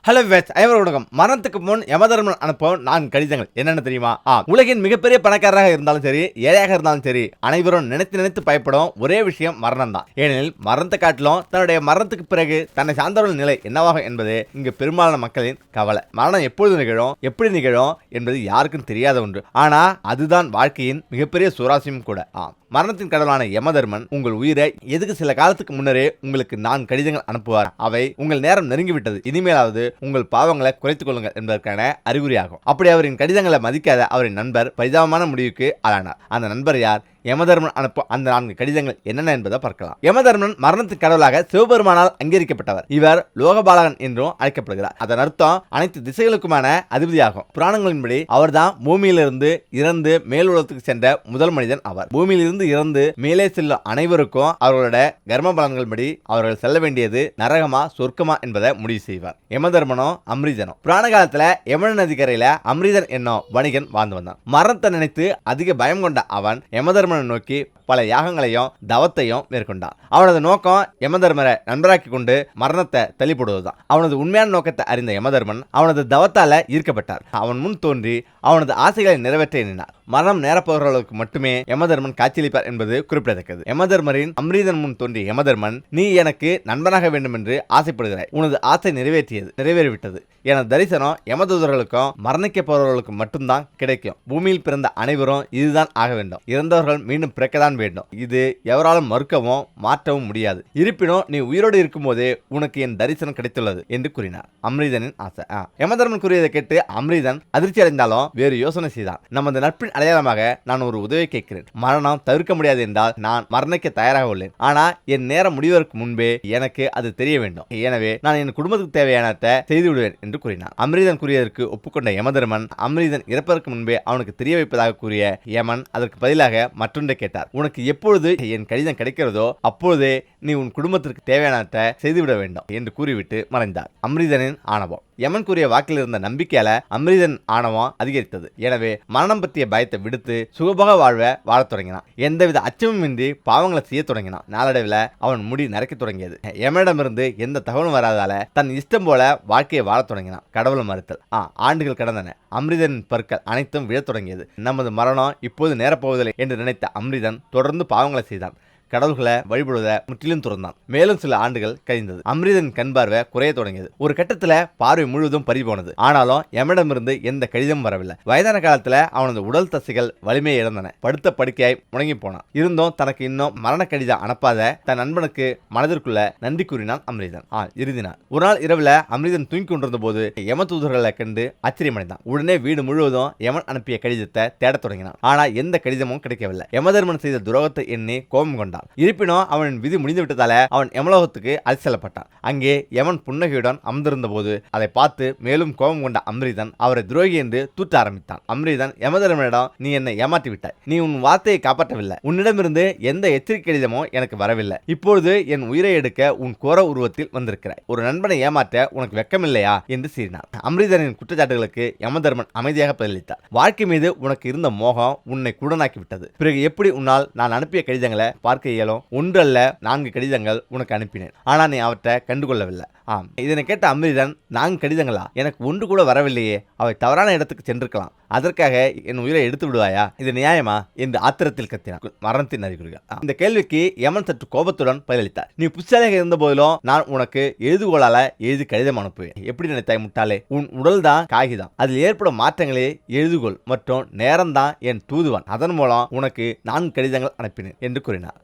Hello words அனைவருக்கும் மரணத்துக்கு முன் யமதர்மன் அனுப்பும் 4 கடிதங்கள் என்னென்ன தெரியுமா? உலகின் மிகப்பெரிய பணக்காரராக இருந்தாலும் சரி, ஏழையாக இருந்தாலும் சரி, அனைவரும் நினைத்து பயப்படும் ஒரே விஷயம் மரணம் தான். ஏனெனில் மரணத்தை காட்டிலும் தன்னுடைய மரணத்துக்கு பிறகு தன்னை சார்ந்தவர்கள் நிலை என்னவாகும் என்பது இங்கு பெரும்பாலான மக்களின் கவலை. மரணம் எப்பொழுது நிகழும், எப்படி நிகழும் என்பது யாருக்கும் தெரியாத ஒன்று. ஆனா அதுதான் வாழ்க்கையின் மிகப்பெரிய சுவாரஸ்யம் கூட. மரணத்தின் கடவுளான யமதர்மன் உங்கள் உயிரை எதுக்கு சில காலத்துக்கு முன்னரே உங்களுக்கு 4 கடிதங்கள் அனுப்புவார். அவை உங்கள் நேரம் நெருங்கிவிட்டது, இனிமேலாவது உங்கள் பாவங்களை குறைத்துக் கொள்ளுங்கள் என்பதற்கான அறிகுறியாகும். அப்படி அவரின் கடிதங்களை மதிக்காத அவரின் நண்பர் பரிதாபமான முடிவுக்கு ஆளானார். அந்த நண்பர் யார்? யமதர்மன் அனுப்பும் அந்த 4 கடிதங்கள் என்னென்ன என்பதை பார்க்கலாம். யமதர்மன் மரணத்தின் கடவுளாக சிவபெருமானால் அங்கீகரிக்கப்பட்டவர். இவர் லோகபாலகன் என்றும் அழைக்கப்படுகிறார். அதன் அர்த்தம் அனைத்து திசைகளுக்குமான அதிபதியாகும். புராணங்களின்படி அவர்தான் பூமியிலிருந்து இறந்து மேல் உலகத்துக்கு சென்ற முதல் மனிதன் ஆவார். பூமியிலிருந்து இறந்து மேலே செல்லும் அனைவருக்கும் அவர்களோட கர்ம பலன்களின்படி அவர்கள் செல்ல வேண்டியது நரகமா சொர்க்கமா என்பதை முடிவு செய்வார். யமதர்மனோ அம்ரீதனோ. புராண காலத்துல யமுனை நதிக்கரையில அம்ரீதன் என்னும் வணிகன் வாழ்ந்து வந்தான். மரணத்தை நினைத்து அதிக பயம் கொண்ட அவன் யமதர்மனை நோக்கி பல யாகங்களையும் தவத்தையும் மேற்கொண்டான். அவனது நோக்கம் யமதர்மரை நண்பராக்கி கொண்டு மரணத்தை தள்ளிப்படுவதுதான். அவனது உண்மையான நோக்கத்தை அறிந்த யமதர்மன் அவனது தவத்தால ஈர்க்கப்பட்டார். அவன் முன் தோன்றி அவனது ஆசைகளை நிறைவேற்ற எண்ணினார். மரணம் நேரப்பவர்களுக்கு மட்டுமே யமதர்மன் காட்சியளிப்பார் என்பது குறிப்பிடத்தக்கது. யமதர்மரின் அம்ரீதன் முன் தோன்றிய யமதர்மன், நீ எனக்கு நண்பனாக வேண்டும் என்று ஆசைப்படுகிறாய். உனது ஆசை நிறைவேறிவிட்டது. எனது தரிசனம் யமதூதர்களுக்கும் மரணிக்கப்பவர்களுக்கும் மட்டும்தான் கிடைக்கும். பூமியில் பிறந்த அனைவரும் இதுதான் ஆக வேண்டும். இறந்தவர்கள் மீண்டும் பிறக்கத்தான் வேண்டும். இது எவராலும் மறுக்கவும் மாற்றவும் முடியாது. இருப்பினும் நீ உயிரோடு இருக்கும் போதே உனக்கு என் தரிசனம் கிடைத்துள்ளது என்று கூறினார். அம்ரீதனின் ஆசை. யமதர்மன் கூறியதை கேட்டு அம்ரீதன் அதிர்ச்சி அடைந்தாலும் வேறு யோசனை செய்தான். நமது நட்பின் அடையாளமாக நான் ஒரு உதவி கேட்கிறேன். மரணம் தவிர்க்க முடியாது என்றால் நான் மரணிக்க தயாராக உள்ளேன். ஆனா என் நேரம் முடிவதற்கு முன்பே எனக்கு அது தெரிய வேண்டும். எனவே நான் என் குடும்பத்துக்கு தேவையானதை செய்து விடுவேன் என்று கூறினார். அம்ரீதன் கூறியதற்கு ஒப்புக்கொண்ட யமதர்மன் அம்ரீதன் இறப்பதற்கு முன்பே அவனுக்கு தெரிய வைப்பதாக கூறிய யமன் அதற்கு பதிலாக மற்றொன்றை கேட்டார். உனக்கு எப்பொழுது என் கடிதம் கிடைக்கிறதோ அப்பொழுதே நீ உன் குடும்பத்திற்கு தேவையானதை செய்துவிட வேண்டும் என்று கூறிவிட்டு மறைந்தார். அம்ரீதனின் ஆணவம். யமன் கூறிய வாக்கில் இருந்த நம்பிக்கையால அம்ரீதன் ஆணவம் அதிகரித்தது. எனவே மரணம் பற்றிய பயத்தை விடுத்து சுகபோக வாழத் தொடங்கினான். எந்தவித அச்சமுமின்றி பாவங்களை செய்ய தொடங்கினான். நாளடைவில் அவன் முடி நரைக்க தொடங்கியது. யமனிடமிருந்து எந்த தகவலும் வராதால தன் இஷ்டம் போல வாழ்க்கையை வாழத் தொடங்கினான். கடவுளை மறுத்தல். ஆண்டுகள் கடந்தன. அம்ரீதனின் பற்கள் அனைத்தும் விழத் தொடங்கியது. நமது மரணம் இப்போது நேரப்போவதில்லை என்று நினைத்த அம்ரீதன் தொடர்ந்து பாவங்களை செய்தான். கடவுள்களை வழிபடுவதை முற்றிலும் துறந்தான். மேலும் சில ஆண்டுகள் கழிந்தது. அம்ரீதன் கண் பார்வை குறைய தொடங்கியது. ஒரு கட்டத்துல பார்வை முழுவதும் பறி போனது. ஆனாலும் யமனிடமிருந்து எந்த கடிதமும் வரவில்லை. வயதான காலத்துல அவனது உடல் தசைகள் வலிமையை இழந்தன. படுத்த படுக்கையாய் முடங்கி போனான். இருந்தும் தனக்கு இன்னும் மரண கடிதம் அனுப்பாத தன் நண்பனுக்கு மனதிற்குள்ள நன்றி கூறினான் அம்ரீதன். இறுதி நாள். ஒரு நாள் இரவுல அம்ரீதன் தூங்கி கொண்டிருந்த போது யம தூதர்களை கண்டு ஆச்சரியமடைந்தான். உடனே வீடு முழுவதும் யமன் அனுப்பிய கடிதத்தை தேடத் தொடங்கினான். ஆனா எந்த கடிதமும் கிடைக்கவில்லை. யமதர்மன் செய்த துரோகத்தை எண்ணி கோபம் கொண்டான். இருப்பினும் அவன் விதி முடிந்து விட்டதால அவன் யமலோகத்துக்கு அழைத்து செல்லப்பட்டான். அங்கே யமன் புன்னகையுடன் அமர்ந்திருந்த போது அதை பார்த்து மேலும் கோபம் கொண்ட அம்ரீதன் அவரை துரோகி என்று தூற்ற ஆரம்பித்தான். அம்ரீதன் யமதர்மனிடம், நீ என்னை ஏமாற்றி விட்டாய். நீ உன் வார்த்தையை காப்பாற்றவில்லை. உன்னிடமிருந்து எந்த எச்சரிக்கை கடிதமோ எனக்கு வரவில்லை. இப்பொழுது என் உயிரை எடுக்க உன் கோர உருவத்தில் வந்திருக்கிறாய். ஒரு நண்பனை ஏமாற்ற உனக்கு வெக்கமில்லையா என்று சீறினார். அம்ரீதனின் குற்றச்சாட்டுகளுக்கு யமதர்மன் அமைதியாக பதிலளித்தார். வாழ்க்கை மீது உனக்கு இருந்த மோகம் உன்னை குருடனாக்கி விட்டது. பிறகு எப்படி உன்னால் நான் அனுப்பிய கடிதங்களை பார்க்க இயலும்? ஒன்றல்ல 4 கடிதங்கள் உனக்கு அனுப்பினேன். ஆனா நீ அவற்றை கண்டுகொள்ளவில்லை. இதனை கேட்ட அம்ரீதன், 4 கடிதங்களா? எனக்கு ஒன்று கூட வரவில்லையே. அவை தவறான இடத்துக்கு சென்றிருக்கலாம். அதற்காக என் உயிரை எடுத்து விடுவாயா? இது நியாயமா என்று ஆத்திரத்தில் கத்தினார். மரணத்தின் அறிகுறிகள். இந்த கேள்விக்கு யமன் சற்று கோபத்துடன் பதிலளித்தார். நீ புத்திசாலியாக இருந்த போதிலும் நான் உனக்கு எழுதுகோளால எழுதி கடிதம் அனுப்புவேன். எப்படி நினைத்தாய் முட்டாளே? உன் உடல் தான் காகிதம். அதில் ஏற்படும் மாற்றங்களே எழுதுகோள் மற்றும் நேரம் தான் என் தூதுவான். அதன் மூலம் உனக்கு 4 கடிதங்கள் அனுப்பினேன் என்று கூறினார்.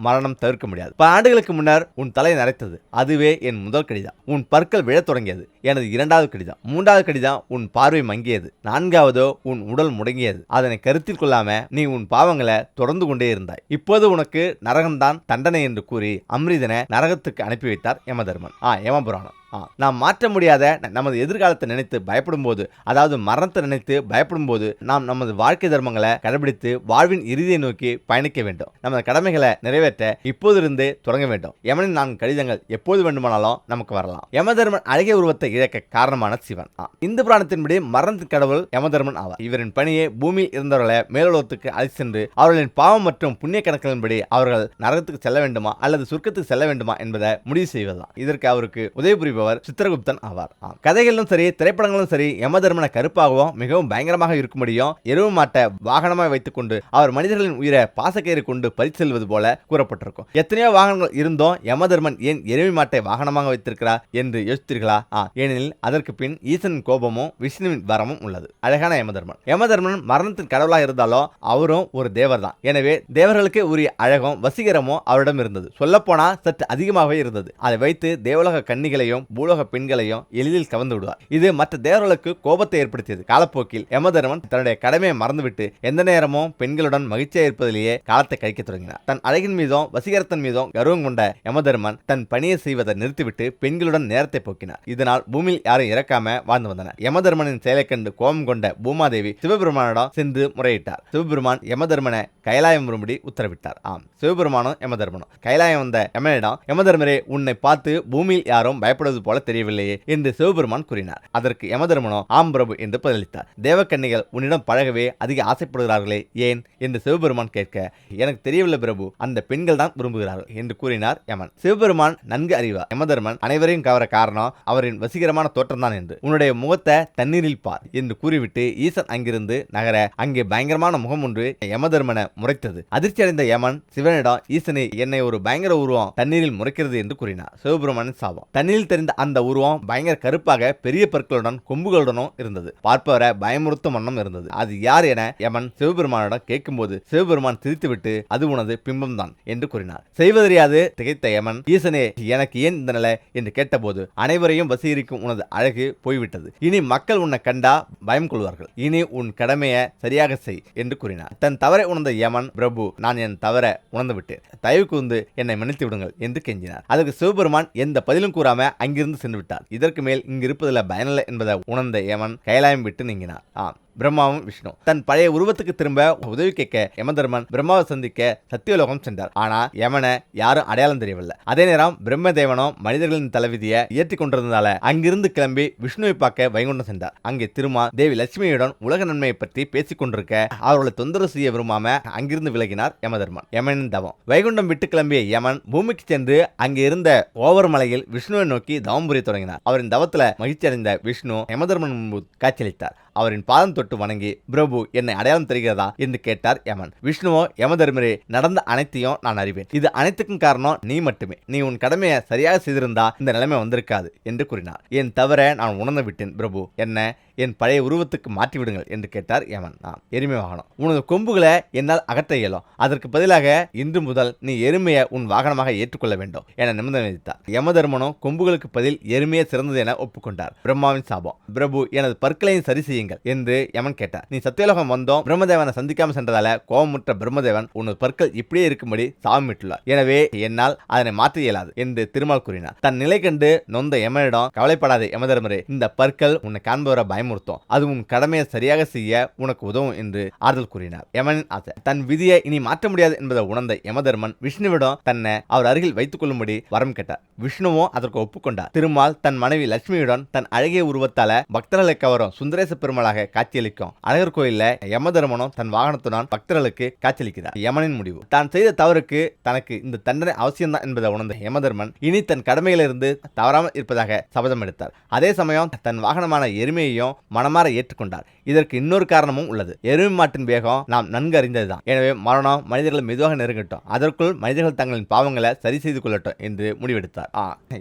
மரணம் தவிர்க்க முடியாது. பல ஆண்டுகளுக்கு முன்னர் உன் தலை நரைத்தது. அதுவே என் முதல் கடிதம். உன் பற்கள் விழத் தொடங்கியது. எனது 2வது கடிதம். 3வது கடிதம் உன் பார்வை மங்கியது. 4வது உன் உடல் முடங்கியது. அதனை கருத்தில் கொள்ளாம நீ உன் பாவங்களை தொடர்ந்து கொண்டே இருந்தாய். இப்போது உனக்கு நரகம்தான் தண்டனை என்று கூறி அம்ரீதனை நரகத்துக்கு அனுப்பி வைத்தார் யமதர்மன். யமபுராணம். நாம் மாற்ற முடியாத நமது எதிர்காலத்தை நினைத்து பயப்படும் போது, அதாவது மரணத்தை நினைத்து பயப்படும் போது நாம் நமது வாழ்க்கை தர்மங்களை கடைபிடித்து வாழ்வின் இறுதியை நோக்கி பயணிக்க வேண்டும். நமது கடமைகளை நிறைவேற்ற இப்போதிருந்தே தொடங்க வேண்டும். யமனின் 4 கடிதங்கள் எப்போது வேண்டுமானாலும் நமக்கு வரலாம். யமதர்மன் அழகிய உருவத்தை இழக்க காரணமான சிவன். இந்து புராணத்தின்படி மரணத்தின் கடவுள் யமதர்மன் ஆவார். இவரின் பணியை பூமியில் இருந்தவர்களை மேலுலகத்துக்கு அழைத்து சென்று அவர்களின் பாவம் மற்றும் புண்ணிய கணக்குகளின்படி அவர்கள் நரகத்துக்கு செல்ல வேண்டுமா அல்லது சொர்க்கத்துக்கு செல்ல வேண்டுமா என்பதை முடிவு செய்வதுதான். இதற்கு அவருக்கு உதவி புரிவார் செய்பவர் சித்திரகுப்தன் ஆவார். கதைகளிலும் சரி திரைப்படங்களும் சரி யமதர்மனை கருப்பாகவும் மிகவும் பயங்கரமாக இருக்கும்படியும் எருவு மாட்டை வாகனமாக வைத்துக் கொண்டு அவர் மனிதர்களின் உயிரை பாசக்கயிறு கொண்டு பறித்து செல்வது போல கூறப்பட்டிருக்கும். எத்தனையோ வாகனங்கள் இருந்தும் யமதர்மன் ஏன் எருமை மாட்டை வாகனமாக வைத்திருக்கிறார் என்று யோசித்தீர்களா? ஏனெனில் அதற்கு பின் ஈசனின் கோபமும் விஷ்ணுவின் வரமும் உள்ளது. அழகான யமதர்மன். யமதர்மன் மரணத்தின் கடவுளாக இருந்தாலும் அவரும் ஒரு தேவர் தான். எனவே தேவர்களுக்கு உரிய அழகும் வசீகரமும் அவரிடம் இருந்தது. சொல்லப்போனா சற்று அதிகமாகவே இருந்தது. அதை வைத்து தேவலோக கன்னிகளையும் பூலோக பெண்களையும் எளிதில் கவர்ந்து விடுவார். இது மற்ற தேவர்களுக்கு கோபத்தை ஏற்படுத்தியது. காலப்போக்கில் யமதர்மன் தன்னுடைய கடமையை மறந்துவிட்டு எந்த நேரமும் பெண்களுடன் மகிழ்ச்சியாக இருப்பதிலேயே காலத்தை கழிக்க தொடங்கினார். தன் அழகின் மீதும் வசீகரத்தின் மீதும் கர்வம் கொண்ட யமதர்மன் தன் பணியை செய்வதை நிறுத்திவிட்டு பெண்களுடன் நேரத்தை போக்கினார். இதனால் பூமியில் யாரும் இறக்காம வாழ்ந்து வந்தனர். யமதர்மனின் செயலை கண்டு கோபம் கொண்ட பூமாதேவி சிவபெருமானிடம் சென்று முறையிட்டார். சிவபெருமான் யமதர்மனை கைலாயம் வரும்படி உத்தரவிட்டார். சிவபெருமானும் யமதர்மனும் கைலாயம் வந்த யமனிடம், யமதர்மரே, உன்னை பார்த்து பூமியில் யாரும் பயப்படுவது போல தெரியவில்லையே என்று சிவபெருமான் கூறினார். அதற்கு யமதர்மனோ ஆம் பிரபு என்று பதிலளித்தார். தேவக்கன்னிகள் உன்னிடம் பழகவே அதிக ஆசைப்படுகிறார்களே, ஏன் என்று சிவபெருமான் கேட்க, எனக்கு தெரியவில்லை பிரபு, அந்த பெண்கள் தான் விரும்புகிறார்கள் என்று கூறினார் யமன். சிவபெருமான் நன்கு அறிவார் யமதர்மன் அனைவரையும் கவர காரணம் அவரின் வசீகரமான தோற்றம் தான் என்று. உன்னுடைய முகத்தை தண்ணீரில் பார் என்று கூறிவிட்டு ஈசன் அங்கிருந்து நகர அங்கே பயங்கரமான முகம் ஒன்று யமதர்மனை முறைத்தது. அதிர்ச்சி அடைந்த யமன் சிவனிடம், ஈசனே, என்னை ஒரு பயங்கர உருவம் தண்ணீரில் முறைக்கிறது என்று கூறினார். சிவபெருமானின் சாபம். தண்ணீரில் தெரிந்த அந்த உருவம் பயங்கர கருப்பாக பெரிய பற்களுடன் கொம்புகளுடனும் இருந்தது. பார்ப்பவரை பயமுறுத்தும் வண்ணம் இருந்தது. அது யார் என யமன் சிவபெருமானிடம் கேட்கும்போது சிவபெருமான் சிரித்துவிட்டு, அது உனது பிம்பம் தான் என்று கூறினார். செய்வதறியாது திகைத்த யமன், ஈசனே, எனக்கு ஏன் இந்த நிலை என்று கேட்டபோது, அனைவரையும் வசீகரிக்கும் உனது அழகு போய்விட்டது. இனி மக்கள் உன்னை கண்டா பயம் கொள்வார்கள். இனி உன் கடமையை சரியாக செய் என்று கூறினார். தன் தவறை உணர்ந்த யமன், பிரபு, நான் என் தவறை உணர்ந்து விட்டேன், தயவு கூர்ந்து என்னை மன்னித்து விடுங்கள் என்று கெஞ்சினார். அதற்கு சிவபெருமான் எந்த பதிலும் கூறாம அங்கிருந்து சென்று விட்டார். இதற்கு மேல் இங்கு இருப்பதில் பயனில்லை என்பதை உணர்ந்த யமன் கைலாயம் விட்டு நீங்கினார். பிரம்மாவும் விஷ்ணு தன் பழைய உருவத்துக்கு திரும்ப உதவி கேட்க யமதர்மன் பிரம்மாவை சந்திக்க சத்தியலோகம் சென்றார். ஆனா யமனை யாரும் அடையாளம் தெரியவில்லை. அதே நேரம் பிரம்மதேவனும் மனிதர்களின் தலைவிதியை ஏற்றி கொண்டிருந்ததால அங்கிருந்து கிளம்பி விஷ்ணுவை பார்க்க வைகுண்டம் சென்றார். அங்கே திருமால் தேவி லட்சுமியுடன் உலக நன்மையை பற்றி பேசிக் கொண்டிருக்க அவர்களை தொந்தரவு செய்ய விரும்பாம அங்கிருந்து விலகினார் யமதர்மன். யமனின் தவம். வைகுண்டம் விட்டு கிளம்பிய யமன் பூமிக்கு சென்று அங்கே இருந்த ஓவர் மலையில் விஷ்ணுவை நோக்கி தவம் புரிய தொடங்கினார். அவரின் தவத்துல மகிழ்ச்சி அடைந்த விஷ்ணு யமதர்மன் முன்பு காட்சியளித்தார். அவரின் பாதம் தொட்டு வணங்கி, பிரபு, என்னை அடையாளம் தெரிகிறதா என்று கேட்டார் யமன். விஷ்ணுவோ, யமதர்மரே, நடந்த அனைத்தையும் நான் அறிவேன். இது அனைத்துக்கும் காரணம் நீ மட்டுமே. நீ உன் கடமையை சரியாக செய்திருந்தா இந்த நிலைமை வந்திருக்காது என்று கூறினார். என் தவிர நான் உணர்ந்து விட்டேன் பிரபு, என்ன என் பழைய உருவத்துக்கு மாற்றி விடுங்கள் என்று கேட்டார் யமன். எருமை வாகனம். உனது கொம்புகளை என்னால் அகற்ற இயலும். அதற்கு பதிலாக இன்று முதல் நீ எருமையை உன் வாகனமாக ஏற்றுக்கொள்ள வேண்டும் என நிமிடம் விதித்தார். யமதர்மனும் கொம்புகளுக்கு பதில் எருமையே சிறந்தது என ஒப்புக்கொண்டார். பிரம்மாவின் சாபம். பிரபு, எனது பற்களையும் சரி செய்யுங்கள் என்று யமன் கேட்டார். நீ சத்தியலோகம் வந்தோம் பிரம்மதேவனை சந்திக்காமல் சென்றதால கோபமுற்ற பிரம்மதேவன் உனது பற்கள் இப்படியே இருக்கும்படி சாபமிட்டுள்ளார். எனவே என்னால் அதனை மாற்ற இயலாது என்று திருமால் கூறினார். தன் நிலை கண்டு நொந்த யமனிடம், கவலைப்படாதே யமதர்மரே, இந்த பற்கள் உன்னை காண்பவரை பயம் அது உன் கடமையை சரியாக செய்ய உனக்கு உதவும் என்று ஆறுதல் கூறினார். யமனின் ஆசை. தன் விதியை இனி மாற்ற முடியாது என்பதை உணர்ந்த யமதர்மன் விஷ்ணுவிடம் தன்னை அவர் அருகில் வைத்துக் கொள்ளும்படி வரம் கேட்டார். விஷ்ணுவும் அதற்கு ஒப்புக்கொண்டார். திருமால் தன் மனைவி லட்சுமியுடன் தன் அழகிய உருவத்தால பக்தர்களை கவரும் சுந்தரேச பெருமாளாக காட்சியளிக்கும் அழகர் கோயில்ல யமதர்மனும் தன் வாகனத்துடன் பக்தர்களுக்கு காட்சியளிக்கிறார். யமனின் முடிவு. தான் செய்த தவறுக்கு தனக்கு இந்த தண்டனை அவசியம்தான் என்பதை உணர்ந்த யமதர்மன் இனி தன் கடமையிலிருந்து தவறாமல் இருப்பதாக சபதம் எடுத்தார். அதே சமயம் தன் வாகனமான எருமையையும் மனமாற ஏற்றுக்கொண்டார். இதற்கு இன்னொரு காரணமும் உள்ளது. எருமை மாட்டின் வேகம் நாம் நன்கு அறிந்ததுதான். எனவே மரணம் மனிதர்கள் மெதுவாக நெருங்கட்டும், அதற்குள் மனிதர்கள் தங்களின் பாவங்களை சரி செய்து கொள்ளட்டும் என்று முடிவெடுத்தார்.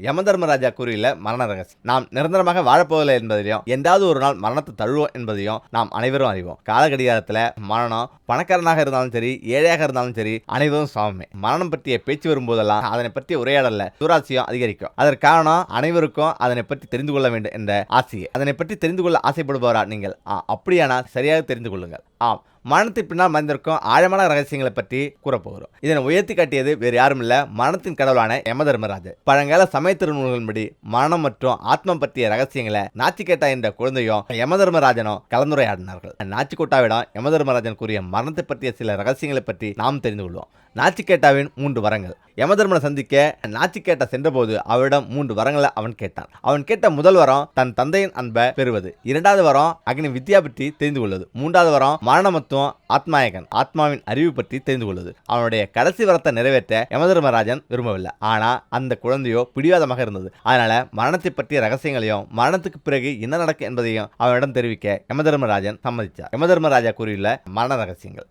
யமதர்மராஜா கூறியுள்ள மரண ரகசியம். நாம் நிரந்தரமாக வாழப்போவதில்லை என்பதையும் என்றாவது ஒரு நாள் மரணத்தை தழுவோம் என்பதையும் நாம் அனைவரும் அறிவோம். காலகடிகாரத்தில் மரணம் பணக்காரனாக இருந்தாலும் சரி ஏழையாக இருந்தாலும் சரி அனைவரும் சமமே. மரணம் பற்றிய பேச்சு வரும்போதெல்லாம் அதனை பற்றிய உரையாடல்ல துராசியம் அதிகரிக்கும். அதற்கு காரணம் அனைவருக்கும் அதனை பற்றி தெரிந்து கொள்ள வேண்டும் என்ற ஆசையை. அதனை பற்றி தெரிந்து கொள்ள ஆசைப்படுபவரா நீங்கள்? அப்படியானால் சரியாக தெரிந்து கொள்ளுங்கள். மரணத்தின் பின்னால் மறைந்திருக்கும் ஆழமான ரகசியங்களை பற்றி கூறப்போகிறோம். இதனை உயர்த்தி காட்டியது வேறு யாரும் இல்ல, மரணத்தின் கடவுளான யமதர்மராஜர். பழங்கால சமய திருநூல்களின்படி மரணம் மற்றும் ஆத்மம் பற்றிய ரகசியங்களை நாச்சிகேட்டா என்ற குழந்தையும் யமதர்மராஜனும் கலந்துரையாடினார்கள். நாச்சிகோட்டாவிடம் யமதர்மராஜன் கூறிய மரணத்தை பற்றிய சில ரகசியங்களை பற்றி நாம் தெரிந்து கொள்வோம். நாச்சிகேட்டாவின் 3 வரங்கள். யமதர்மனை சந்திக்க நாச்சிகேட்டா சென்றபோது அவரிடம் 3 வரங்களை அவன் கேட்டான். அவன் கேட்ட முதல் வரம் தன் தந்தையின் அன்பை பெறுவது, 2வது வரம் அக்னி வித்யா பற்றி தெரிந்து கொள்வது, 3வது வரம் மரண மற்றும் ஆத்மாயகன் ஆத்மாவின் அறிவு பற்றி தெரிந்து கொள்வது. அவனுடைய கடைசி வரத்தை நிறைவேற்ற யமதர்மராஜன் விரும்பவில்லை. ஆனா அந்த குழந்தையோ பிடிவாதமாக இருந்தது. அதனால மரணத்தை பற்றிய ரகசியங்களையும் மரணத்துக்கு பிறகு என்ன நடக்கும் என்பதையும் அவனிடம் தெரிவிக்க யமதர்மராஜன் சம்மதித்தார். யமதர்மராஜா கூறியுள்ள மரண ரகசியங்கள்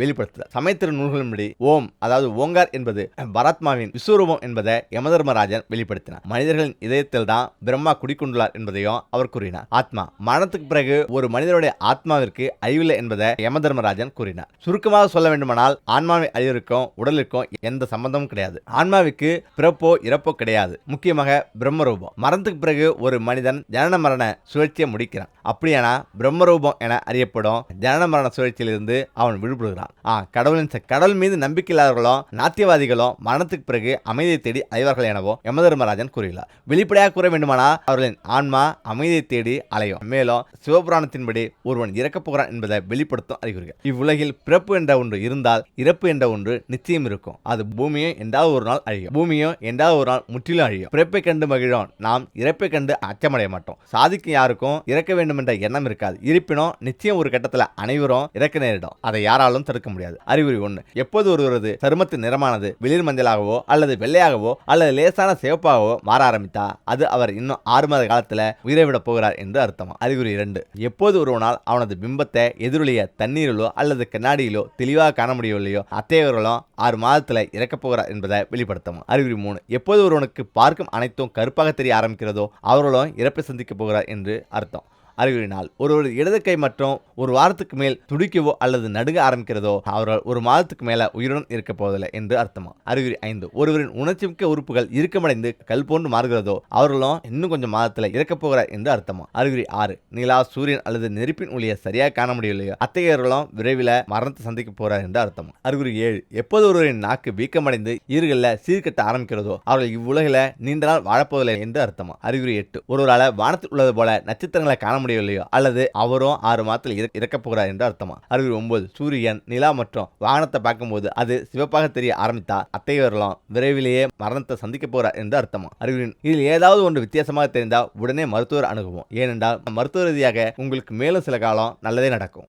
வெளிப்படுத்துதல். சமயத்திரு நூல்களின்படி ஓம் அதாவது ஓங்கார் என்பது பராத்மாவின் விஸ்வரூபம் என்பதை யமதர்மராஜன் வெளிப்படுத்தினார். மனிதர்களின் இதயத்தில் தான் பிரம்மா குடிக்கொண்டுள்ளார் என்பதையும் அவர் கூறினார். ஆத்மா மரணத்துக்கு பிறகு ஒரு மனிதனுடைய ஆத்மாவிற்கு அழிவில்லை என்பதை யமதர்மராஜன் கூறினார். சுருக்கமாக சொல்ல வேண்டுமானால் ஆன்மாவின் அழிவிற்கும் உடலுக்கும் எந்த சம்பந்தமும் கிடையாது. ஆன்மாவுக்கு பிறப்போ இறப்போ கிடையாது. முக்கியமாக பிரம்மரூபம். மரணத்துக்கு பிறகு ஒரு மனிதன் ஜனன மரண சுழற்சியை முடிக்கிறான். அப்படியானா பிரம்மரூபம் என அறியப்படும் ஜனன மரண சுழற்சியிலிருந்து அவன் விடுபடுகிறான். கடவுள் மீது நம்பிக்கை இல்லாதவர்களும் நாத்தியவாதிகளும் மரணத்துக்கு பிறகு அமைதியை தேடி அலைவார்கள் எனவும் யமதர்மராஜன் கூறுகிறார். வெளிப்படையாக கூற வேண்டுமானால் அவர்களின் ஆன்மா அமைதியை தேடி அலையும். மேலும் சிவபுராணத்தின்படி ஒருவன் இறக்கப் போகிறான் என்பதை வெளிப்படுத்தும் அறிகுறிகள். இவ்வுலகில் பிறப்பு என்ற ஒன்று இருந்தால் இறப்பு என்ற ஒன்று நிச்சயம் இருக்கும். அது பூமியும் என்றாவது ஒரு நாள் அழியும். பூமியும் என்றாவது ஒரு நாள் முற்றிலும் அழியும். பிறப்பை கண்டு மகிழும் நாம் இறப்பை கண்டு அச்சமடைய மாட்டோம். சாதிக்கும் யாருக்கும் இறக்க வேண்டும் என்ற எண்ணம் இருக்காது. இருப்பினும் நிச்சயம் ஒரு கட்டத்தில் அனைவரும் இறக்க நேரிடும். அதை யாராலும் தடுக்க முடியாது. அறிகுறி 1. எப்போது ஒருவரது சருமத்தின் நிறமானது வெளிர் மஞ்சளாகவோ அல்லது வெள்ளையாகவோ அல்லது லேசான சிவப்பாகவோ மாற ஆரம்பித்தா அது அவர் இன்னும் 6 மாத காலத்தில் உயிரை விட போகிறார் என்று அர்த்தம். அறிகுறி 2. எப்போது ஒருவனால் அவனது பிம்பத்தை எதிரொலிய தண்ணீரிலோ அல்லது கண்ணாடியிலோ தெளிவாக காண முடியவில்லையோ அத்தகையவர்களும் 6 மாதத்தில் இறக்கப் போகிறார் என்பதை வெளிப்படுத்தும். அறிகுறி 3. எப்போது ஒருவனுக்கு பார்க்கும் அனைத்தும் கருப்பாக தெரிய ஆரம்பிக்கிறதோ அவர்களும் இறப்பை சந்திக்கப் போகிறார் என்று அர்த்தம். அறிகுறி 4. ஒருவர் இடது கை மற்றும் ஒரு வாரத்துக்கு மேல் துடிக்கவோ அல்லது நடுங்க ஆரம்பிக்கிறதோ அவர்கள் 1 மாதத்துக்கு மேல உயிருடன் இருக்க போவதில்லை என்று அர்த்தமா. அறிகுறி 5. ஒருவரின் உணர்ச்சிமிக்க உறுப்புகள் இறுக்கமடைந்து கல் போன்று மாறுகிறதோ அவர்களும் இன்னும் கொஞ்சம் மாதத்தில் இறக்கப் போகிறார் என்று அர்த்தமா. அறிகுறி 6. நிலா சூரியன் அல்லது நெருப்பின் ஒளியை சரியாக காண முடியவில்லையோ அத்தகையவர்களும் விரைவில் மரணத்தை சந்திக்க போகிறார் என்று அர்த்தம். அறிகுறி 7. எப்போது ஒருவரின் நாக்கு வீக்கமடைந்து ஈறுகளில் சீர்கட்ட ஆரம்பிக்கிறதோ அவர்கள் இவ்வுலகில் நீண்ட நாள் வாழப்போவதில்லை என்று அர்த்தமா. அறிகுறி 8. ஒருவரால் வானத்தில் உள்ளது போல நட்சத்திரங்களை காண முடியவில்லையோ அல்லது அவரும் 6 மாதத்தில் இறக்கப் போகிறார் என்று அர்த்தமா. அறிகுறி 9. சூரியன் நிலா மற்றும் வானத்தை பார்க்கும்போது அது சிவப்பாக தெரிய ஆரம்பித்தால் அத்தகையவர்களும் விரைவிலேயே மரணத்தை சந்திக்க போகிறார் என்று அர்த்தமா. அறிகுறி இதில் ஏதாவது ஒன்று வித்தியாசமாக தெரிந்தால் உடனே மருத்துவர் அணுகுவோம். ஏனென்றால் மருத்துவ ரீதியாக உங்களுக்கு மேலும் சில காலம் நல்லதே நடக்கும்.